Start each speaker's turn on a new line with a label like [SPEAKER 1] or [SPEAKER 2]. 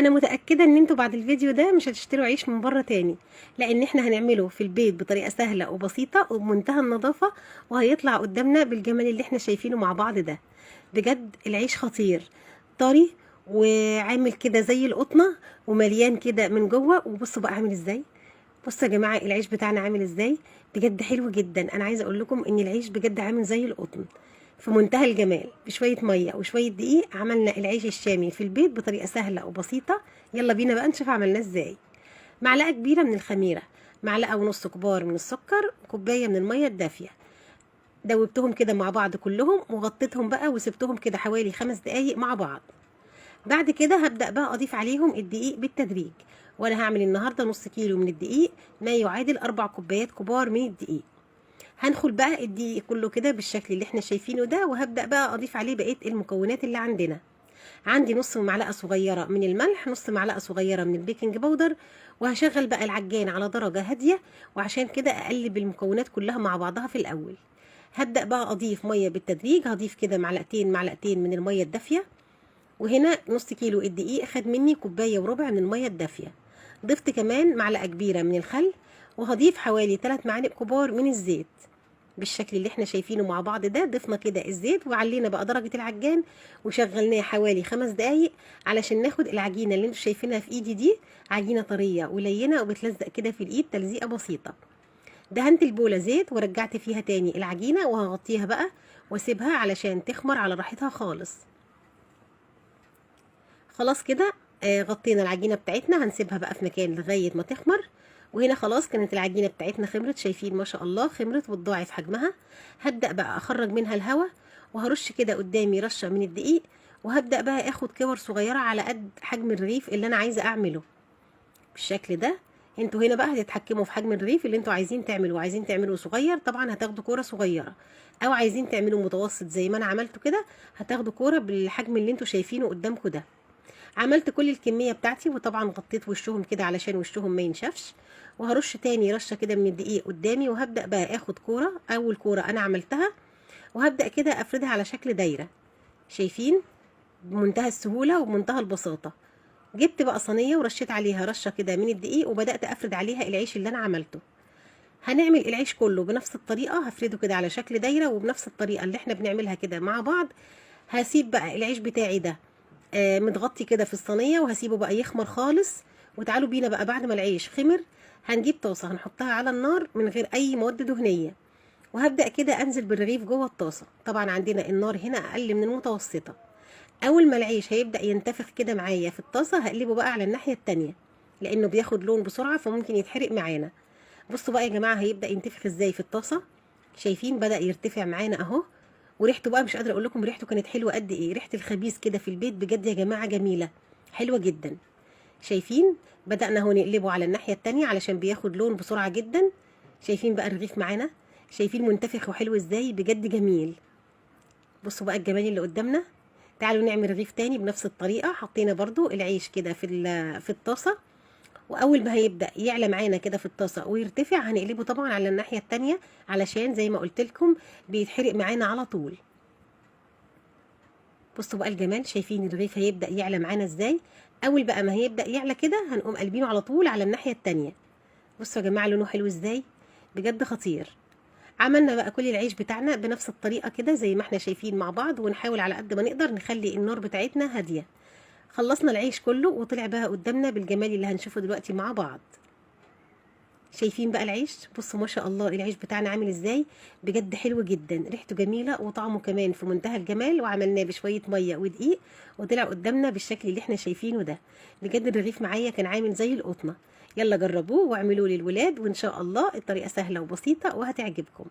[SPEAKER 1] انا متاكده ان انتوا بعد الفيديو ده مش هتشتروا عيش من بره تاني، لان احنا هنعمله في البيت بطريقه سهله وبسيطه وبمنتهى النظافه، وهيطلع قدامنا بالجمال اللي احنا شايفينه مع بعض ده. بجد العيش خطير، طري وعامل كده زي القطنه ومليان كده من جوه. وبصوا بقى عامل ازاي، بصوا يا جماعه العيش بتاعنا عامل ازاي، بجد حلو جدا. انا عايزه اقول لكم ان العيش بجد عامل زي القطن، في منتهى الجمال. بشويه ميه وشويه دقيق عملنا العيش الشامي في البيت بطريقه سهله وبسيطه. يلا بينا بقى نشوف عملناه ازاي. معلقه كبيره من الخميره، معلقه ونص كبار من السكر، كوبايه من الميه الدافيه. دوبتهم كده مع بعض كلهم وغطيتهم بقى وسبتهم كده حوالي 5 دقايق مع بعض. بعد كده هبدأ بقى أضيف عليهم الدقيق بالتدريج، وأنا هعمل النهاردة نص كيلو من الدقيق، ما يعادل 4 كوبايات كبار من الدقيق. هنخل بقى الدقيق كله كده بالشكل اللي احنا شايفينه ده، وهبدأ بقى أضيف عليه بقية المكونات اللي عندنا. عندي نص معلقة صغيرة من الملح، نص معلقة صغيرة من البيكنج باودر، وهشغل بقى العجان على درجة هادية، وعشان كده أقلب المكونات كلها مع بعضها في الأول. هبدأ بقى أضيف مية بالتدريج، هضيف كده معلقتين من المية الدافية. وهنا نص كيلو الدقيق خد مني كوباية وربع من المية الدافية. ضفت كمان معلقة كبيرة من الخل، وهضيف حوالي 3 معالق كبار من الزيت بالشكل اللي احنا شايفينه مع بعض ده. ضفنا كده الزيت وعلينا بقى درجة العجان وشغلناه حوالي 5 دقايق، علشان ناخد العجينة اللي انتوا شايفينها في ايدي دي. عجينة طرية ولينة وبتلزق كده في الايد تلزيقة بسيطة. دهنت البولة زيت ورجعت فيها تاني العجينة، وهغطيها بقى واسيبها علشان تخمر على راحتها خالص. خلاص كده غطينا العجينه بتاعتنا، هنسيبها بقى في مكان لغايه ما تخمر. وهنا خلاص كانت العجينه بتاعتنا خمرت، شايفين ما شاء الله خمرت وتضاعف حجمها. هبدا بقى اخرج منها الهواء، وهرش كده قدامي رشه من الدقيق، وهبدا بقى اخد كور صغيره على قد حجم الرغيف اللي انا عايزه اعمله بالشكل ده. انتوا هنا بقى هتتحكموا في حجم الرغيف اللي انتوا عايزين تعملوه. عايزين تعملوه صغير طبعا هتاخدوا كوره صغيره، او عايزين تعملوه متوسط زي ما انا عملته كده هتاخدوا كوره بالحجم اللي انتوا شايفينه قدامكم ده. عملت كل الكمية بتاعتي، وطبعا غطيت وشهم كده علشان وشهم ما ينشفش. وهرش تاني رشة كده من الدقيق قدامي، وهبدأ بقى اخد كورة، اول كورة انا عملتها، وهبدأ كده افردها على شكل دايرة. شايفين بمنتهى السهولة وبمنتهى البساطة. جبت بقى صينية ورشيت عليها رشة كده من الدقيق، وبدأت افرد عليها العيش اللي انا عملته. هنعمل العيش كله بنفس الطريقة، هفرده كده على شكل دايرة وبنفس الطريقة اللي احنا بنعملها كده مع بعض. هسيب بقى العيش بتاعي ده متغطي كده في الصينيه، وهسيبه بقى يخمر خالص. وتعالوا بينا بقى بعد ما العيش خمر هنجيب طاسه هنحطها على النار من غير اي مواد دهنيه، وهبدا كده انزل بالرغيف جوه الطاسه. طبعا عندنا النار هنا اقل من المتوسطه. اول ما العيش هيبدا ينتفخ كده معايا في الطاسه هقلبه بقى على الناحيه التانية، لانه بياخد لون بسرعه فممكن يتحرق معانا. بصوا بقى يا جماعه هيبدا ينتفخ ازاي في الطاسه. شايفين بدا يرتفع معانا اهو. وريحته بقى مش قادره اقول لكم ريحته كانت حلوه قد ايه. ريحه الخبيز كده في البيت بجد يا جماعه جميله، حلوه جدا. شايفين بدأنا اهو نقلبه على الناحيه التانية علشان بياخد لون بسرعه جدا. شايفين بقى الرغيف معانا، شايفين منتفخ وحلو ازاي، بجد جميل. بصوا بقى الجمال اللي قدامنا. تعالوا نعمل رغيف تاني بنفس الطريقه. حطينا برضو العيش كده في الطاسه، واول ما هيبدا يعلى معانا كده في الطاسه ويرتفع هنقلبه طبعا على الناحيه التانية، علشان زي ما قلت لكم بيتحرق معانا على طول. بصوا بقى الجمال، شايفين الرغيف هيبدا يعلى معانا ازاي. اول بقى ما هيبدا يعلى كده هنقوم قلبينه على طول على الناحيه التانية. بصوا يا جماعه لونه حلو ازاي، بجد خطير. عملنا بقى كل العيش بتاعنا بنفس الطريقه كده زي ما احنا شايفين مع بعض، ونحاول على قد ما نقدر نخلي النار بتاعتنا هاديه. خلصنا العيش كله وطلع بقى قدامنا بالجمال اللي هنشوفه دلوقتي مع بعض. شايفين بقى العيش، بصوا ما شاء الله العيش بتاعنا عامل ازاي، بجد حلو جدا، ريحته جميله وطعمه كمان في منتهى الجمال. وعملناه بشويه ميه ودقيق وطلع قدامنا بالشكل اللي احنا شايفينه ده. بجد الرغيف معايا كان عامل زي القطنه. يلا جربوه واعملوه للولاد، وان شاء الله الطريقه سهله وبسيطه وهتعجبكم.